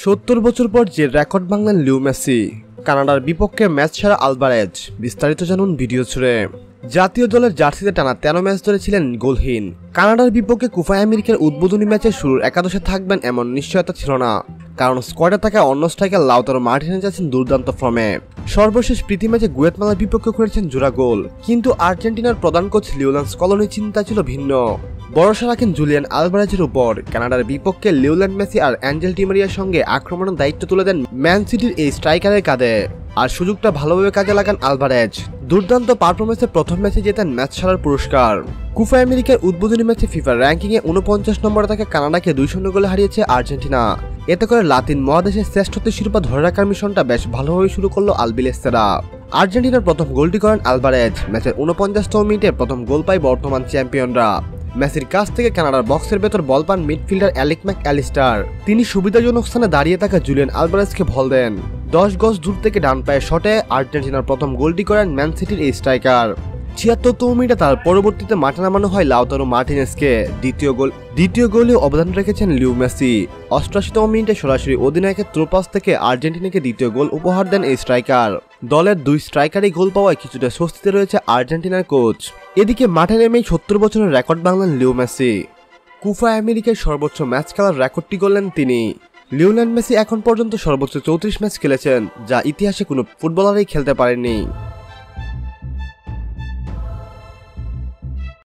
৭০ বছর পর যে রেকর্ড ভাঙলেন লিও মেসি, কানাডার বিপক্ষে ম্যাচ সেরা আলভারেজ। বিস্তারিত জানুন ভিডিও ছুড়ে। জাতীয় দলের জার্সিতে টানা ১৩ ম্যাচ ধরে ছিলেন গোলহীন। কানাডার বিপক্ষে কোপা আমেরিকার উদ্বোধনী ম্যাচের শুরুর একাদশে থাকবেন এমন নিশ্চয়তা ছিল না, কারণ স্কোয়াডে থাকা অন্য স্ট্রাইকার লাউতারো মার্টিনেজ আছেন দুর্দান্ত ফর্মে। সর্বশেষ প্রীতি ম্যাচে গুয়েতমালার বিপক্ষে করেছেন জোড়া গোল, কিন্তু আর্জেন্টিনার প্রধান কোচ লিওল্যান্ড স্কলোনির চিন্তা ছিল ভিন্ন। ভরসা রাখেন জুলিয়ান আলভারেজের উপর। কানাডার বিপক্ষে লিওল্যান্ড মেসি আর অ্যাঞ্জেল ডিমারিয়ার সঙ্গে আক্রমণের দায়িত্ব তুলে দেন ম্যান সিটির এই স্ট্রাইকারের কাঁধে, আর সুযোগটা ভালোভাবে কাজে লাগান আলভারেজ। দুর্দান্ত পারফরমেন্সে প্রথম ম্যাচে জেতেন ম্যাচ সেরার পুরস্কার। কোপা আমেরিকার উদ্বোধনী ম্যাচে ফিফা র্যাঙ্কিংয়ে ৪৯ নম্বরে থাকা কানাডাকে ২-০ গোলে হারিয়েছে আর্জেন্টিনা। এতে করে লাতিন মহাদেশের শ্রেষ্ঠত্বের শিরোপা ধরে রাখার মিশনটা বেশ ভালোভাবে শুরু করলো আলবিলেস্তেরা। আর্জেন্টিনার প্রথম গোলটি করেন আলভারেজ। ম্যাচের ৪৯তম মিনিটে প্রথম গোল পায় বর্তমান চ্যাম্পিয়নরা। মেসির কাছ থেকে কানাডার বক্সের ভেতর বল পান মিডফিল্ডার অ্যালেক ম্যাকঅ্যালিস্টার। তিনি সুবিধাজনক স্থানে দাঁড়িয়ে থাকা জুলিয়ান আলভারেজকে বল দেন। ১০ গজ দূর থেকে ডান পায়ের শটে আর্জেন্টিনার প্রথম গোলটি করেন ম্যান সিটির এই স্ট্রাইকার। ৭৬তম মিনিটে তার পরবর্তীতে মাঠে নামানো হয় লাউতারো মার্টিনেজকে। দ্বিতীয় গোলে অবদান রেখেছেন লিও মেসি। ৮৮তম মিনিটে সরাসরি অধিনায়কের থ্রোপাস থেকে আর্জেন্টিনাকে দ্বিতীয় গোল উপহার দেন এই স্ট্রাইকার। দলের দুই স্ট্রাইকারই গোল পাওয়ায় কিছুটা স্বস্তিতে রয়েছে আর্জেন্টিনার কোচ। এদিকে মাঠে নেমেই ৭০ বছরের রেকর্ড ভাঙলেন লিও মেসি। কোপা আমেরিকায় সর্বোচ্চ ম্যাচ খেলার রেকর্ডটি গড়লেন তিনি। লিওনেল মেসি এখন পর্যন্ত সর্বোচ্চ ৩৪ ম্যাচ খেলেছেন, যা ইতিহাসে কোনো ফুটবলারই খেলতে পারেননি।